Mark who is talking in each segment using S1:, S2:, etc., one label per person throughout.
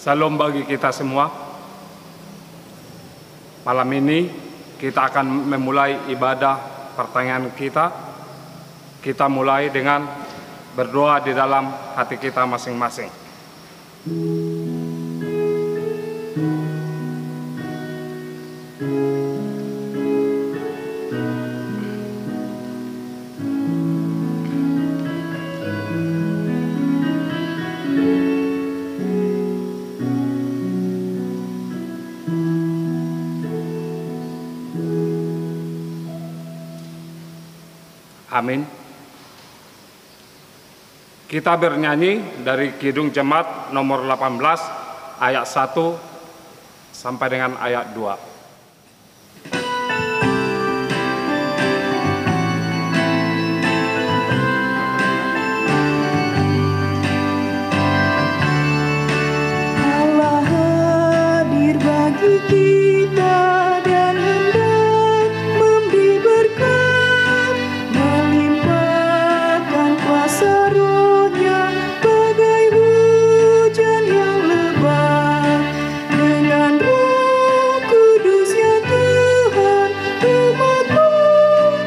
S1: Salam bagi kita semua. Malam ini kita akan memulai ibadah pertanyaan kita. Kita mulai dengan berdoa di dalam hati kita masing-masing. Amin. Kita bernyanyi dari Kidung Jemaat nomor 18 ayat 1 sampai dengan ayat 2.
S2: Allah hadir bagi kita dan hendak memberi berkat, melimpahkan kuasa Roh-Nya bagai hujan yang lebat. Dengan Roh Kudus ya Tuhan, umat-Mu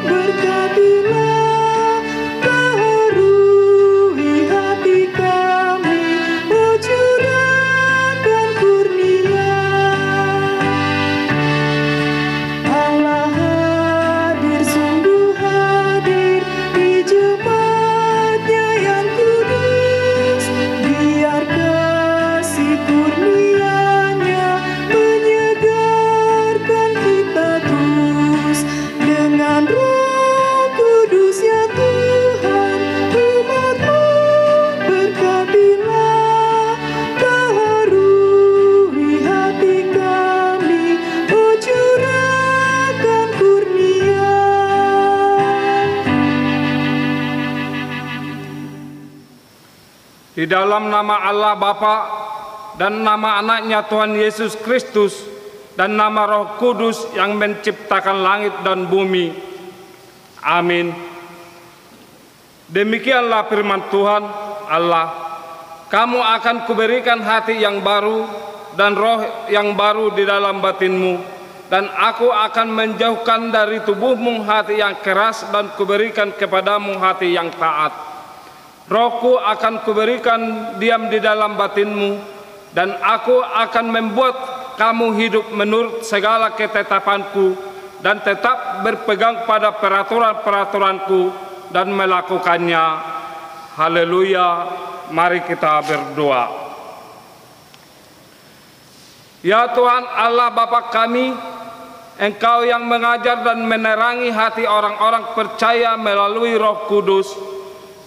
S2: berkatilah, baharui hati kami, oh curahkan kurnia. Allah hadir, sungguh hadir di jemaat-Nya yang kudus. Biar kasih kurnia-Nya menyegarkan kita terus. Dengan Roh Kudus ya Tuhan, umat-Mu berkatilah, baharui hati kami, oh curahkan kurnia.
S1: Di dalam nama Allah Bapa dan nama anaknya Tuhan Yesus Kristus dan nama Roh Kudus yang menciptakan langit dan bumi. Amin. Demikianlah firman Tuhan Allah. Kamu akan kuberikan hati yang baru dan roh yang baru di dalam batinmu, dan aku akan menjauhkan dari tubuhmu hati yang keras dan kuberikan kepadamu hati yang taat. Rohku akan kuberikan diam di dalam batinmu, dan aku akan membuat kamu hidup menurut segala ketetapanku dan tetap berpegang pada peraturan-peraturanku dan melakukannya. Haleluya. Mari kita berdoa. Ya Tuhan Allah Bapa kami, Engkau yang mengajar dan menerangi hati orang-orang percaya melalui Roh Kudus,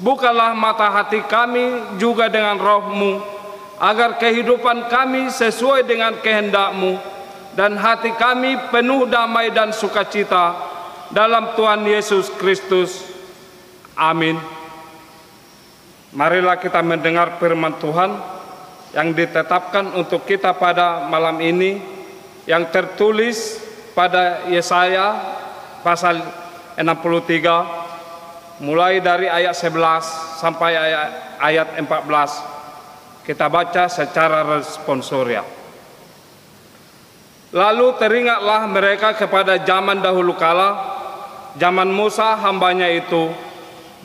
S1: bukalah mata hati kami juga dengan Roh-Mu, agar kehidupan kami sesuai dengan kehendak-Mu, dan hati kami penuh damai dan sukacita dalam Tuhan Yesus Kristus. Amin. Marilah kita mendengar firman Tuhan yang ditetapkan untuk kita pada malam ini, yang tertulis pada Yesaya pasal 63 mulai dari ayat 11 sampai ayat 14. Kita baca secara responsoria. Lalu teringatlah mereka kepada zaman dahulu kala, zaman Musa hambanya itu,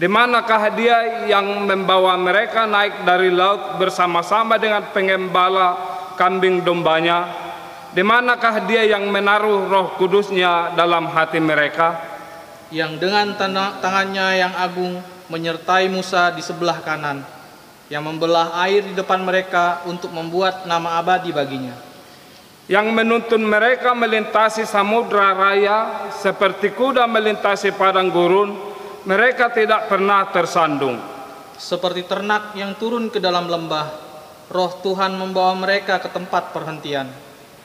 S1: di manakah dia yang membawa mereka naik dari laut bersama-sama dengan pengembala kambing dombanya? Di manakah dia yang menaruh Roh Kudusnya dalam hati mereka?
S3: Yang dengan tangannya yang agung menyertai Musa di sebelah kanan, yang membelah air di depan mereka untuk membuat nama abadi baginya.
S1: Yang menuntun mereka melintasi samudra raya seperti kuda melintasi padang gurun. Mereka tidak pernah tersandung.
S3: Seperti ternak yang turun ke dalam lembah, Roh Tuhan membawa mereka ke tempat perhentian.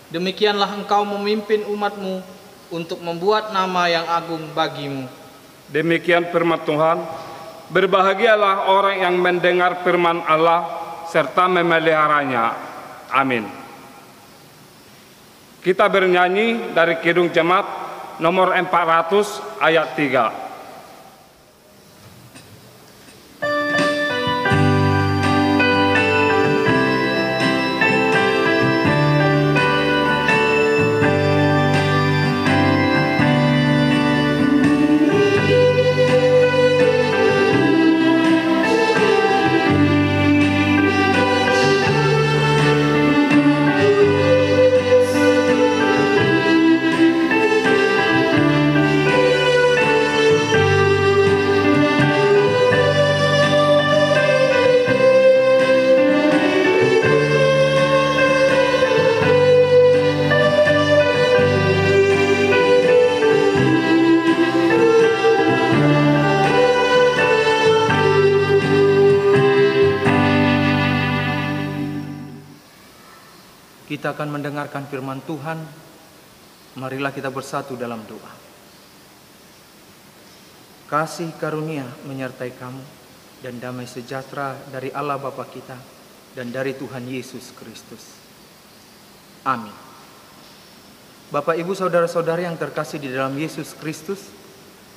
S3: Demikianlah Engkau memimpin umat-Mu untuk membuat nama yang agung bagi-Mu.
S1: Demikian firman Tuhan. Berbahagialah orang yang mendengar firman Allah serta memeliharanya. Amin. Kita bernyanyi dari Kidung Jemaat nomor 400 ayat 3.
S4: Kita akan mendengarkan firman Tuhan. Marilah kita bersatu dalam doa. Kasih karunia menyertai kamu dan damai sejahtera dari Allah Bapa kita dan dari Tuhan Yesus Kristus. Amin. Bapak, Ibu, saudara-saudari yang terkasih di dalam Yesus Kristus,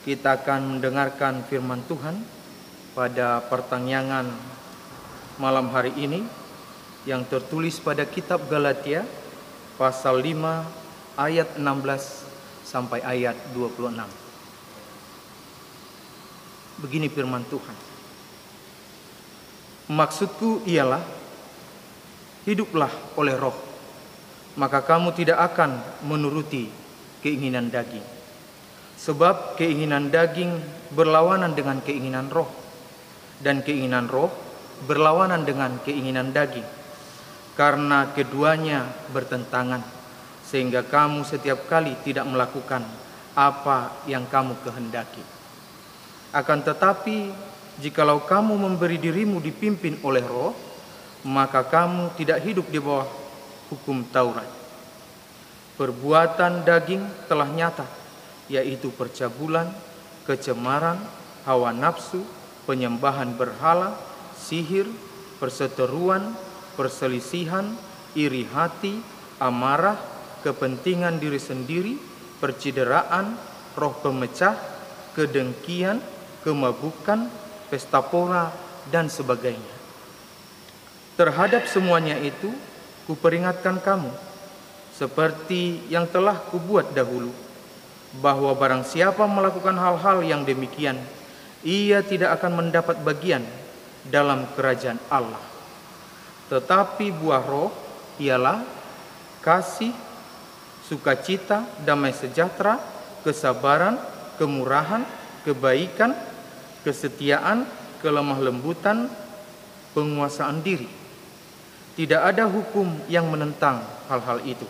S4: kita akan mendengarkan firman Tuhan pada pertanyaan malam hari ini yang tertulis pada kitab Galatia pasal 5 ayat 16 sampai ayat 26. Begini firman Tuhan. Maksudku ialah, hiduplah oleh roh, maka kamu tidak akan menuruti keinginan daging. Sebab keinginan daging berlawanan dengan keinginan roh, dan keinginan roh berlawanan dengan keinginan daging. Karena keduanya bertentangan, sehingga kamu setiap kali tidak melakukan apa yang kamu kehendaki. Akan tetapi, jikalau kamu memberi dirimu dipimpin oleh roh, maka kamu tidak hidup di bawah hukum Taurat. Perbuatan daging telah nyata, yaitu percabulan, kecemaran, hawa nafsu, penyembahan berhala, sihir, perseteruan, perselisihan, iri hati, amarah, kepentingan diri sendiri, percideraan, roh pemecah, kedengkian, kemabukan, pesta pora, dan sebagainya. Terhadap semuanya itu, kuperingatkan kamu, seperti yang telah kubuat dahulu, bahwa barang siapa melakukan hal-hal yang demikian, ia tidak akan mendapat bagian dalam kerajaan Allah. Tetapi buah roh ialah kasih, sukacita, damai sejahtera, kesabaran, kemurahan, kebaikan, kesetiaan, kelemah lembutan, penguasaan diri. Tidak ada hukum yang menentang hal-hal itu.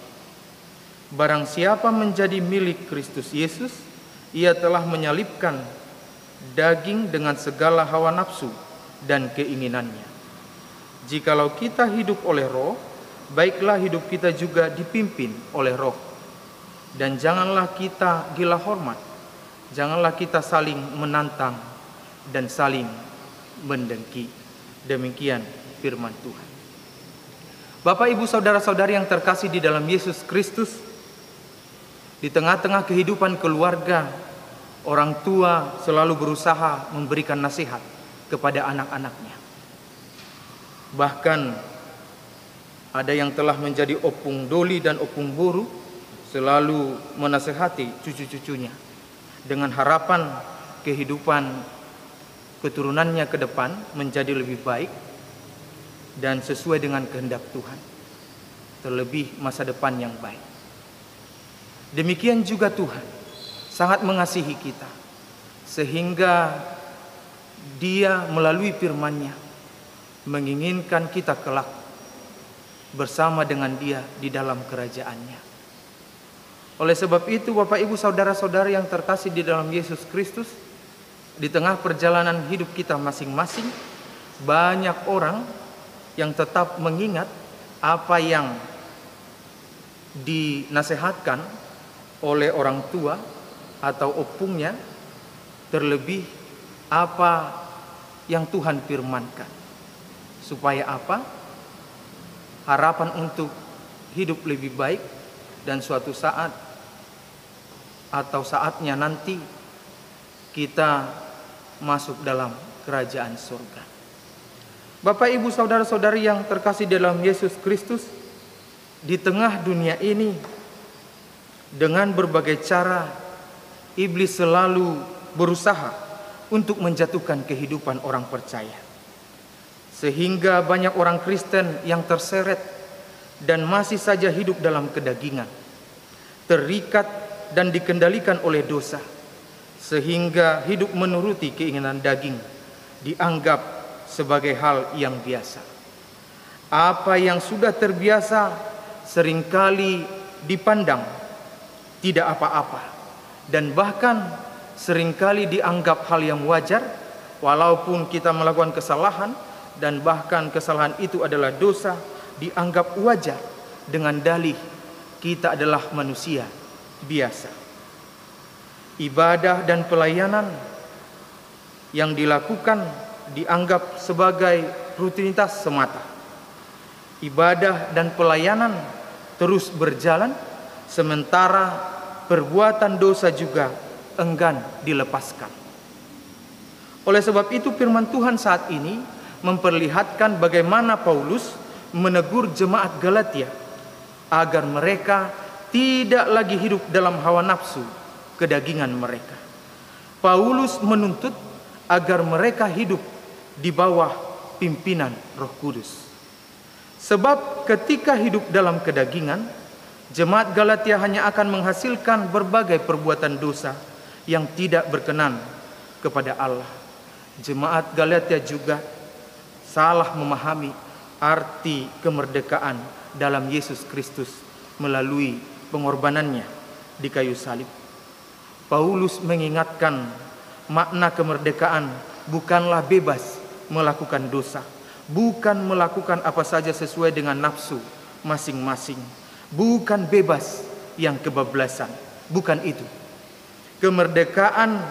S4: Barang siapa menjadi milik Kristus Yesus, ia telah menyalibkan daging dengan segala hawa nafsu dan keinginannya. Jikalau kita hidup oleh roh, baiklah hidup kita juga dipimpin oleh roh. Dan janganlah kita gila hormat, janganlah kita saling menantang dan saling mendengki. Demikian firman Tuhan. Bapak, Ibu, saudara-saudari yang terkasih di dalam Yesus Kristus, di tengah-tengah kehidupan keluarga, orang tua selalu berusaha memberikan nasihat kepada anak-anaknya. Bahkan ada yang telah menjadi opung doli dan opung buru, selalu menasehati cucu-cucunya dengan harapan kehidupan keturunannya ke depan menjadi lebih baik dan sesuai dengan kehendak Tuhan, terlebih masa depan yang baik. Demikian juga Tuhan sangat mengasihi kita, sehingga Dia melalui firman-Nya menginginkan kita kelak bersama dengan Dia di dalam kerajaan-Nya. Oleh sebab itu, Bapak, Ibu, saudara-saudari yang terkasih di dalam Yesus Kristus, di tengah perjalanan hidup kita masing-masing, banyak orang yang tetap mengingat apa yang dinasehatkan oleh orang tua atau opungnya, terlebih apa yang Tuhan firmankan. Supaya apa? Harapan untuk hidup lebih baik dan suatu saat atau saatnya nanti kita masuk dalam kerajaan surga. Bapak, Ibu, saudara-saudari yang terkasih dalam Yesus Kristus, di tengah dunia ini dengan berbagai cara iblis selalu berusaha untuk menjatuhkan kehidupan orang percaya. Sehingga banyak orang Kristen yang terseret dan masih saja hidup dalam kedagingan, terikat dan dikendalikan oleh dosa, sehingga hidup menuruti keinginan daging dianggap sebagai hal yang biasa. Apa yang sudah terbiasa seringkali dipandang tidak apa-apa, dan bahkan seringkali dianggap hal yang wajar, walaupun kita melakukan kesalahan. Dan bahkan kesalahan itu adalah dosa, dianggap wajar dengan dalih kita adalah manusia biasa. Ibadah dan pelayanan yang dilakukan dianggap sebagai rutinitas semata. Ibadah dan pelayanan terus berjalan, sementara perbuatan dosa juga enggan dilepaskan. Oleh sebab itu firman Tuhan saat ini memperlihatkan bagaimana Paulus menegur jemaat Galatia agar mereka tidak lagi hidup dalam hawa nafsu kedagingan mereka. Paulus menuntut agar mereka hidup di bawah pimpinan Roh Kudus. Sebab ketika hidup dalam kedagingan, jemaat Galatia hanya akan menghasilkan berbagai perbuatan dosa yang tidak berkenan kepada Allah. Jemaat Galatia juga salah memahami arti kemerdekaan dalam Yesus Kristus melalui pengorbanannya di kayu salib. Paulus mengingatkan makna kemerdekaan bukanlah bebas melakukan dosa, bukan melakukan apa saja sesuai dengan nafsu masing-masing, bukan bebas yang kebablasan, bukan itu. Kemerdekaan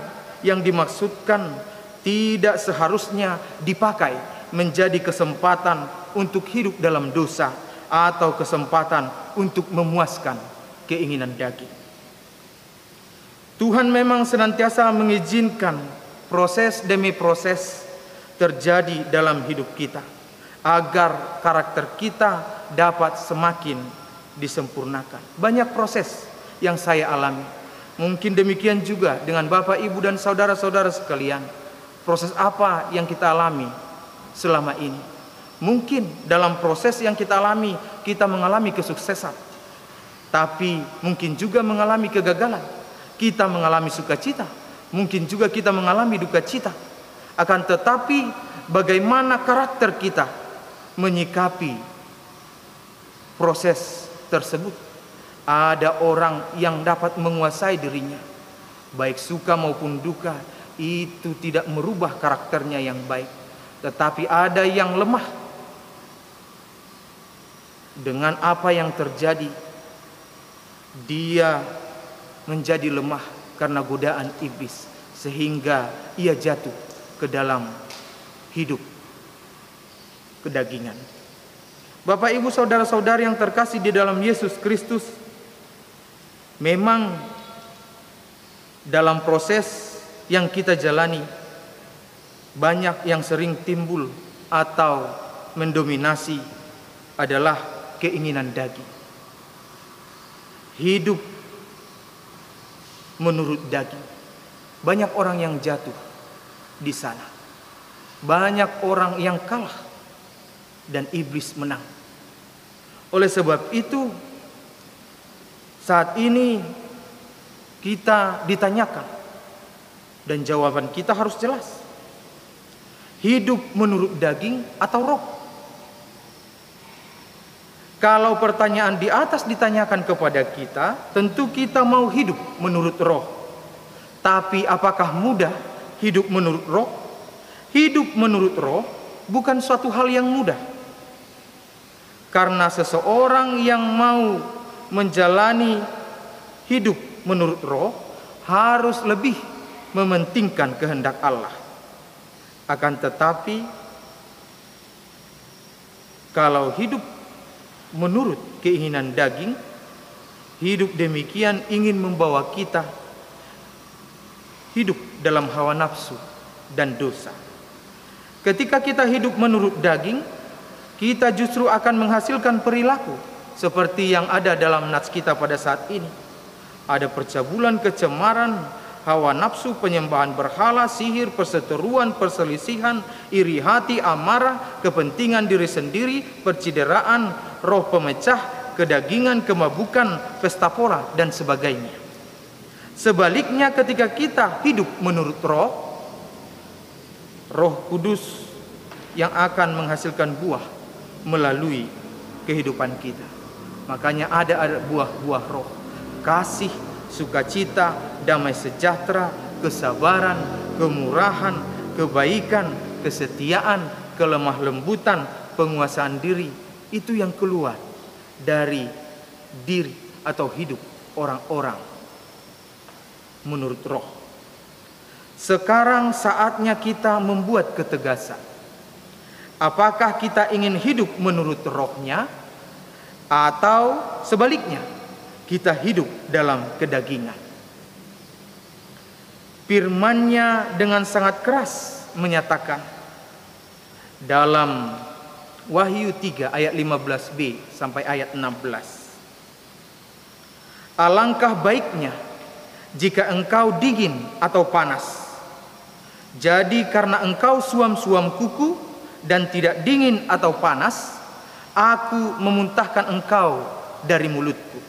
S4: yang dimaksudkan tidak seharusnya dipakai menjadi kesempatan untuk hidup dalam dosa atau kesempatan untuk memuaskan keinginan daging. Tuhan memang senantiasa mengizinkan proses demi proses terjadi dalam hidup kita agar karakter kita dapat semakin disempurnakan. Banyak proses yang saya alami. Mungkin demikian juga dengan Bapak, Ibu, dan saudara-saudara sekalian. Proses apa yang kita alami selama ini? Mungkin dalam proses yang kita alami, kita mengalami kesuksesan. Tapi mungkin juga mengalami kegagalan. Kita mengalami sukacita. Mungkin juga kita mengalami duka cita. Akan tetapi bagaimana karakter kita menyikapi proses tersebut? Ada orang yang dapat menguasai dirinya, baik suka maupun duka, itu tidak merubah karakternya yang baik. Tetapi ada yang lemah. Dengan apa yang terjadi, dia menjadi lemah karena godaan iblis, sehingga ia jatuh ke dalam hidup kedagingan. Bapak, Ibu, saudara-saudari yang terkasih di dalam Yesus Kristus, memang dalam proses yang kita jalani banyak yang sering timbul atau mendominasi adalah keinginan daging. Hidup menurut daging. Banyak orang yang jatuh di sana. Banyak orang yang kalah dan iblis menang. Oleh sebab itu, saat ini kita ditanyakan dan jawaban kita harus jelas. Hidup menurut daging atau roh? Kalau pertanyaan di atas ditanyakan kepada kita, tentu kita mau hidup menurut roh. Tapi apakah mudah hidup menurut roh? Hidup menurut roh bukan suatu hal yang mudah. Karena seseorang yang mau menjalani hidup menurut roh harus lebih mementingkan kehendak Allah. Akan tetapi kalau hidup menurut keinginan daging, hidup demikian ingin membawa kita hidup dalam hawa nafsu dan dosa. Ketika kita hidup menurut daging, kita justru akan menghasilkan perilaku seperti yang ada dalam nats kita pada saat ini. Ada percabulan, kecemaran, hawa nafsu, penyembahan berhala, sihir, perseteruan, perselisihan, iri hati, amarah, kepentingan diri sendiri, percideraan, roh pemecah, kedagingan, kemabukan, pesta pora, dan sebagainya. Sebaliknya ketika kita hidup menurut roh, Roh Kudus yang akan menghasilkan buah melalui kehidupan kita. Makanya ada buah-buah roh: kasih, sukacita, damai sejahtera, kesabaran, kemurahan, kebaikan, kesetiaan, kelemah lembutan, penguasaan diri. Itu yang keluar dari diri atau hidup orang-orang menurut roh. Sekarang saatnya kita membuat ketegasan. Apakah kita ingin hidup menurut rohnya, atau sebaliknya kita hidup dalam kedagingan? Firman-Nya dengan sangat keras menyatakan dalam Wahyu 3 ayat 15b sampai ayat 16. Alangkah baiknya jika engkau dingin atau panas. Jadi karena engkau suam-suam kuku dan tidak dingin atau panas, aku memuntahkan engkau dari mulutku.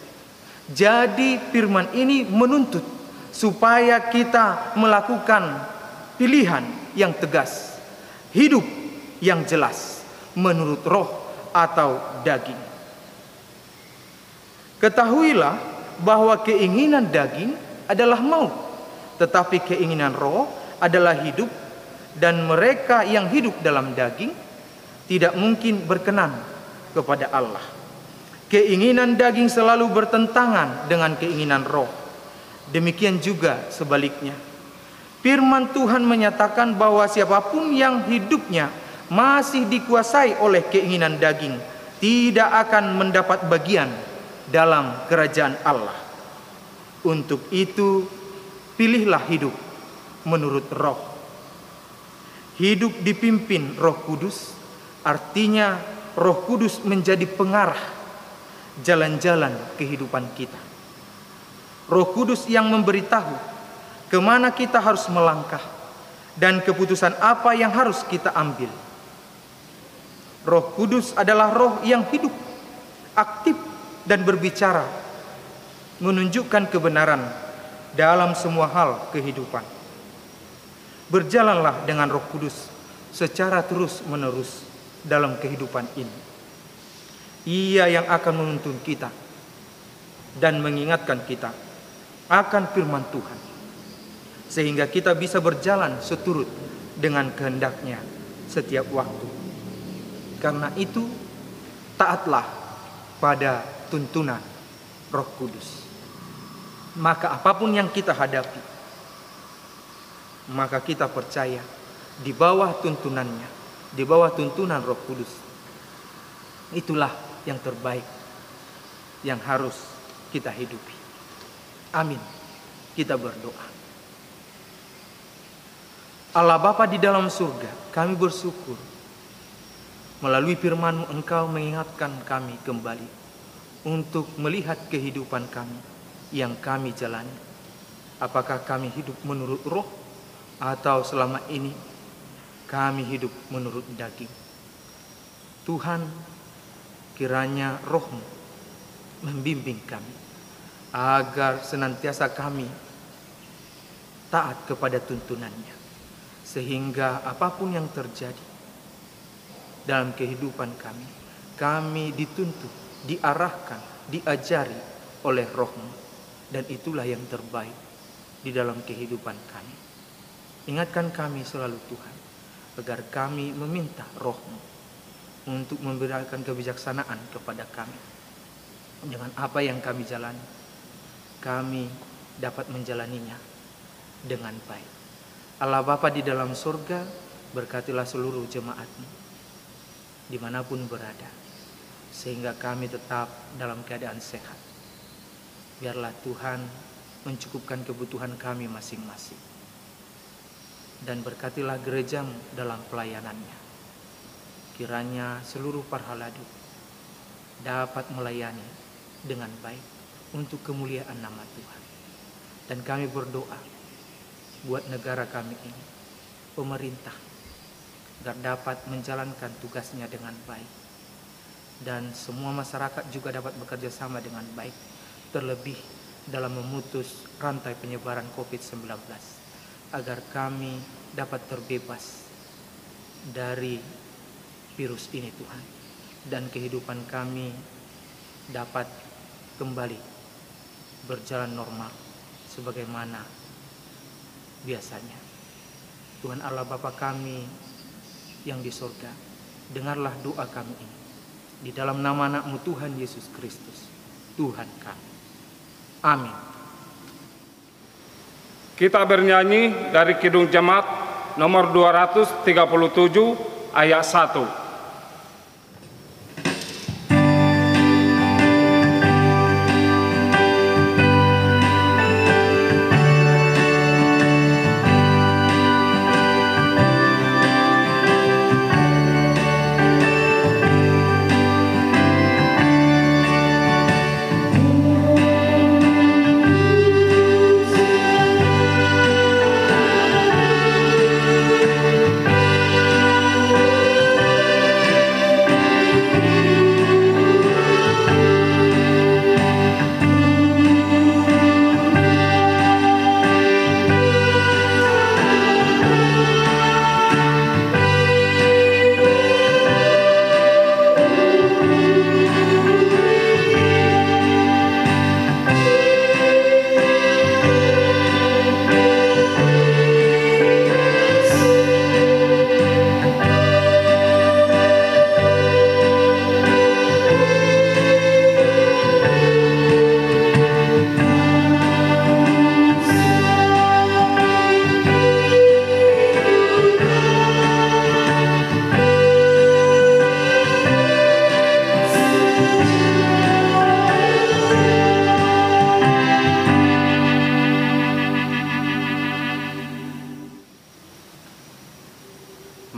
S4: Jadi firman ini menuntut supaya kita melakukan pilihan yang tegas, hidup yang jelas menurut roh atau daging. Ketahuilah bahwa keinginan daging adalah maut, tetapi keinginan roh adalah hidup, dan mereka yang hidup dalam daging tidak mungkin berkenan kepada Allah. Keinginan daging selalu bertentangan dengan keinginan roh. Demikian juga sebaliknya. Firman Tuhan menyatakan bahwa siapapun yang hidupnya masih dikuasai oleh keinginan daging tidak akan mendapat bagian dalam kerajaan Allah. Untuk itu, pilihlah hidup menurut roh. Hidup dipimpin Roh Kudus, artinya Roh Kudus menjadi pengarah jalan-jalan kehidupan kita. Roh Kudus yang memberitahu kemana kita harus melangkah dan keputusan apa yang harus kita ambil. Roh Kudus adalah roh yang hidup, aktif, dan berbicara, menunjukkan kebenaran dalam semua hal kehidupan. Berjalanlah dengan Roh Kudus secara terus-menerus dalam kehidupan ini. Ia yang akan menuntun kita dan mengingatkan kita akan firman Tuhan, sehingga kita bisa berjalan seturut dengan kehendak-Nya setiap waktu. Karena itu, taatlah pada tuntunan Roh Kudus. Maka apapun yang kita hadapi, maka kita percaya di bawah tuntunannya, di bawah tuntunan Roh Kudus. Itulah yang terbaik yang harus kita hidupi. Amin. Kita berdoa. Allah Bapa di dalam surga, kami bersyukur melalui firman-Mu Engkau mengingatkan kami kembali untuk melihat kehidupan kami yang kami jalani. Apakah kami hidup menurut roh, atau selama ini kami hidup menurut daging? Tuhan, kiranya Roh-Mu membimbing kami agar senantiasa kami taat kepada tuntunan-Nya, sehingga apapun yang terjadi dalam kehidupan kami, kami dituntun, diarahkan, diajari oleh Roh-Mu, dan itulah yang terbaik di dalam kehidupan kami. Ingatkan kami selalu Tuhan, agar kami meminta Roh-Mu untuk memberikan kebijaksanaan kepada kami. Dengan apa yang kami jalani, kami dapat menjalaninya dengan baik. Allah Bapa di dalam surga, berkatilah seluruh jemaat-Mu dimanapun berada, sehingga kami tetap dalam keadaan sehat. Biarlah Tuhan mencukupkan kebutuhan kami masing-masing. Dan berkatilah gereja-Mu dalam pelayanannya. Kiranya seluruh parhaladu dapat melayani dengan baik untuk kemuliaan nama Tuhan. Dan kami berdoa buat negara kami ini, pemerintah, agar dapat menjalankan tugasnya dengan baik. Dan semua masyarakat juga dapat bekerja sama dengan baik, terlebih dalam memutus rantai penyebaran COVID-19, agar kami dapat terbebas dari virus ini Tuhan, dan kehidupan kami dapat kembali berjalan normal sebagaimana biasanya. Tuhan Allah Bapa kami yang di surga, dengarlah doa kami ini. Di dalam nama anak-Mu Tuhan Yesus Kristus, Tuhan kami. Amin.
S1: Kita bernyanyi dari Kidung Jemaat nomor 237 ayat 1.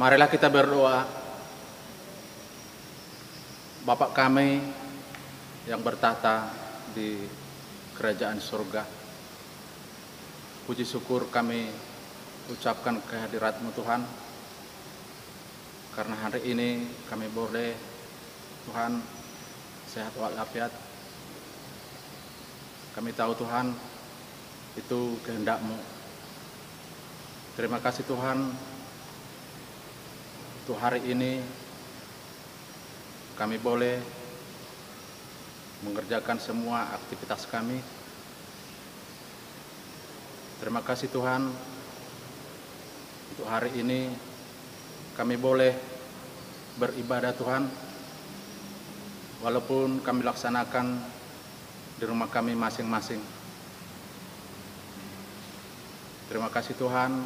S5: Marilah kita berdoa. Bapa kami yang bertahta di kerajaan surga, puji syukur kami ucapkan kehadirat-Mu Tuhan, karena hari ini kami boleh Tuhan sehat walafiat. Kami tahu Tuhan itu kehendak-Mu. Terima kasih Tuhan, untuk hari ini kami boleh mengerjakan semua aktivitas kami. Terima kasih Tuhan, untuk hari ini kami boleh beribadah Tuhan, walaupun kami laksanakan di rumah kami masing-masing. Terima kasih Tuhan,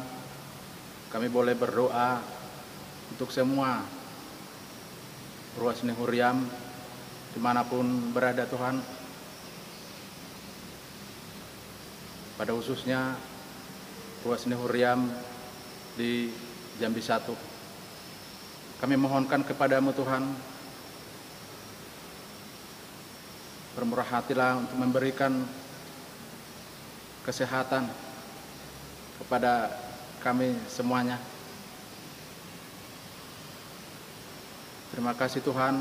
S5: kami boleh berdoa untuk semua Ruas Nehuriam dimanapun berada Tuhan, pada khususnya Ruas Nehuriam di Jambi 1. Kami mohonkan kepadamu Tuhan, bermurah hatilah untuk memberikan kesehatan kepada kami semuanya. Terima kasih Tuhan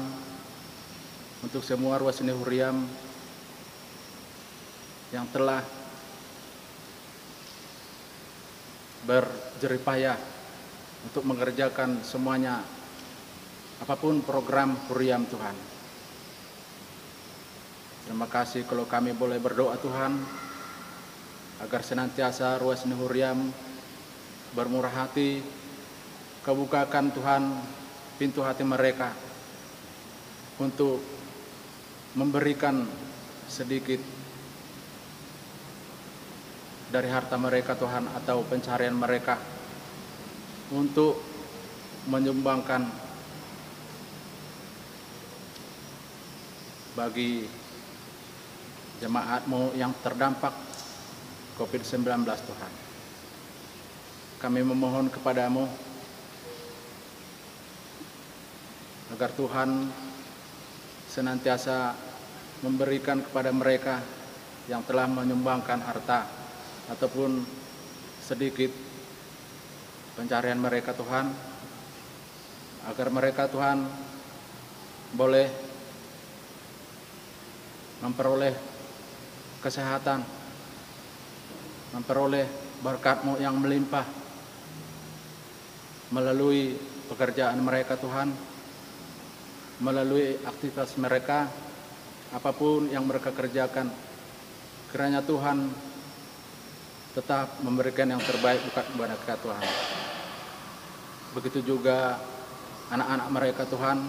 S5: untuk semua Ruas Nehuriam yang telah berjeripayah untuk mengerjakan semuanya, apapun program Huriam Tuhan. Terima kasih kalau kami boleh berdoa Tuhan, agar senantiasa Ruas Nehuriam bermurah hati, kebukakan Tuhan pintu hati mereka untuk memberikan sedikit dari harta mereka Tuhan, atau pencarian mereka untuk menyumbangkan bagi jemaat-Mu yang terdampak COVID-19 Tuhan. Kami memohon kepadamu agar Tuhan senantiasa memberikan kepada mereka yang telah menyumbangkan harta ataupun sedikit pencarian mereka Tuhan, agar mereka Tuhan boleh memperoleh kesehatan, memperoleh berkat-Mu yang melimpah melalui pekerjaan mereka Tuhan, melalui aktivitas mereka, apapun yang mereka kerjakan. Kiranya Tuhan tetap memberikan yang terbaik kepada kita Tuhan. Begitu juga anak-anak mereka Tuhan,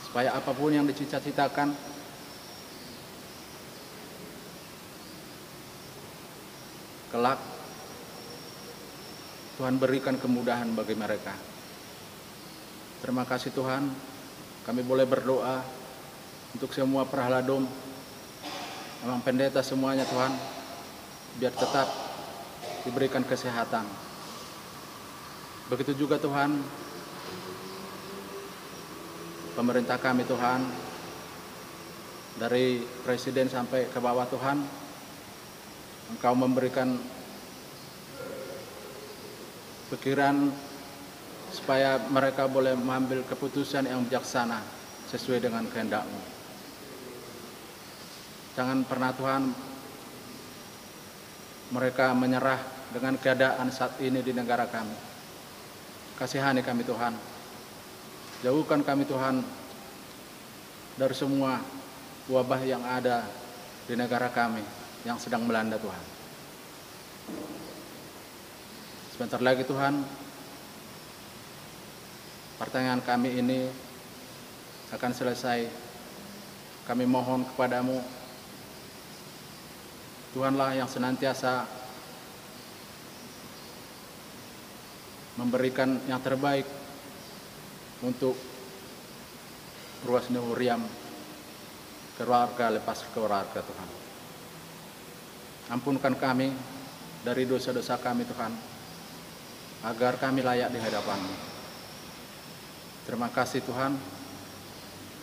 S5: supaya apapun yang dicita-citakan kelak Tuhan berikan kemudahan bagi mereka. Terima kasih Tuhan, kami boleh berdoa untuk semua prahaladom, memang pendeta semuanya Tuhan, biar tetap diberikan kesehatan. Begitu juga Tuhan, pemerintah kami Tuhan, dari presiden sampai ke bawah Tuhan, Engkau memberikan pikiran supaya mereka boleh mengambil keputusan yang bijaksana sesuai dengan kehendak-Mu. Jangan pernah Tuhan mereka menyerah dengan keadaan saat ini di negara kami. Kasihani kami Tuhan, jauhkan kami Tuhan dari semua wabah yang ada di negara kami yang sedang melanda Tuhan. Sebentar lagi Tuhan, pertanyaan kami ini akan selesai. Kami mohon kepadamu, Tuhanlah yang senantiasa memberikan yang terbaik untuk ruas Nehuriam, keluarga lepas keluarga Tuhan. Ampunkan kami dari dosa-dosa kami Tuhan, agar kami layak di hadapan-Mu. Terima kasih Tuhan,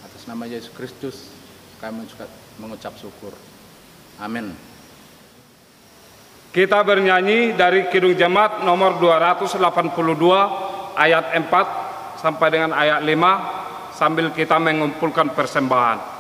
S5: atas nama Yesus Kristus kami mengucap syukur. Amin.
S1: Kita bernyanyi dari Kidung Jemaat nomor 282 ayat 4 sampai dengan ayat 5 sambil kita mengumpulkan persembahan.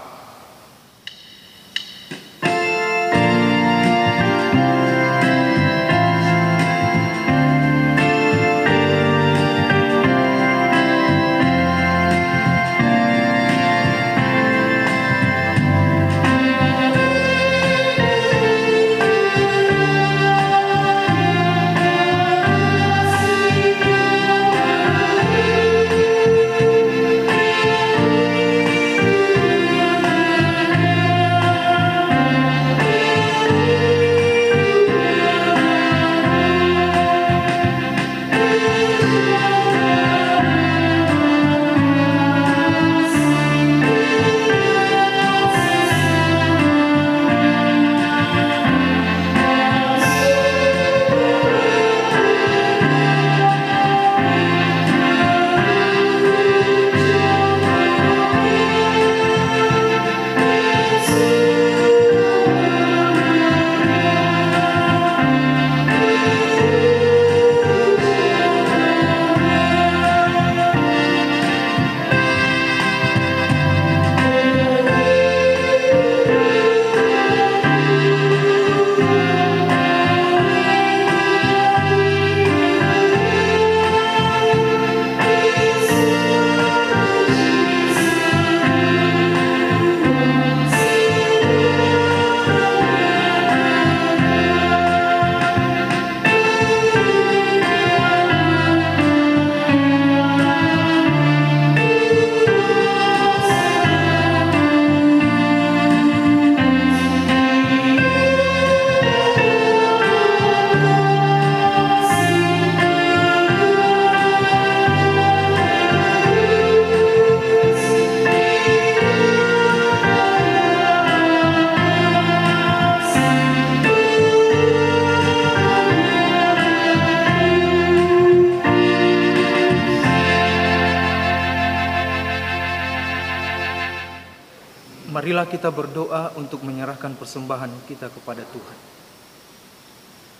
S4: Marilah kita berdoa untuk menyerahkan persembahan kita kepada Tuhan.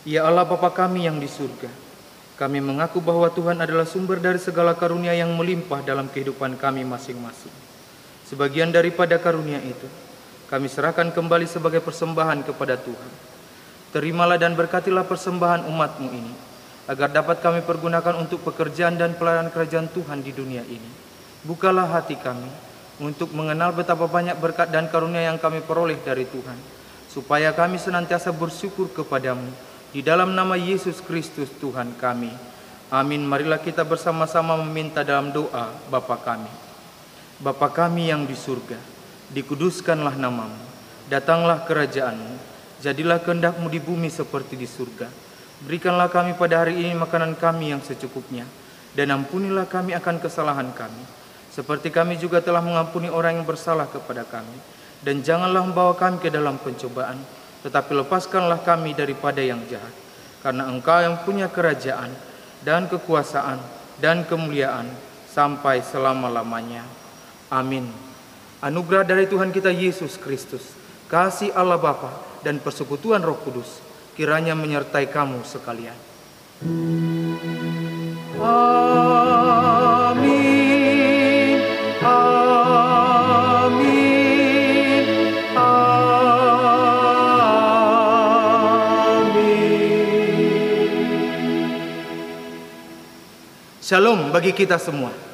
S4: Ya Allah Bapa kami yang di surga, kami mengaku bahwa Tuhan adalah sumber dari segala karunia yang melimpah dalam kehidupan kami masing-masing. Sebagian daripada karunia itu, kami serahkan kembali sebagai persembahan kepada Tuhan. Terimalah dan berkatilah persembahan umat-Mu ini, agar dapat kami pergunakan untuk pekerjaan dan pelayanan kerajaan Tuhan di dunia ini. Bukalah hati kami untuk mengenal betapa banyak berkat dan karunia yang kami peroleh dari Tuhan, supaya kami senantiasa bersyukur kepadamu, di dalam nama Yesus Kristus Tuhan kami. Amin. Marilah kita bersama-sama meminta dalam doa Bapa kami. Bapa kami yang di surga, dikuduskanlah namamu, datanglah kerajaanmu, jadilah kehendak-Mu di bumi seperti di surga. Berikanlah kami pada hari ini makanan kami yang secukupnya, dan ampunilah kami akan kesalahan kami, seperti kami juga telah mengampuni orang yang bersalah kepada kami. Dan janganlah membawa kami ke dalam pencobaan, tetapi lepaskanlah kami daripada yang jahat. Karena Engkau yang punya kerajaan, dan kekuasaan, dan kemuliaan, sampai selama-lamanya. Amin. Anugerah dari Tuhan kita Yesus Kristus, kasih Allah Bapa, dan persekutuan Roh Kudus, kiranya menyertai kamu sekalian. Amin. Amin. Amin. Shalom bagi kita semua.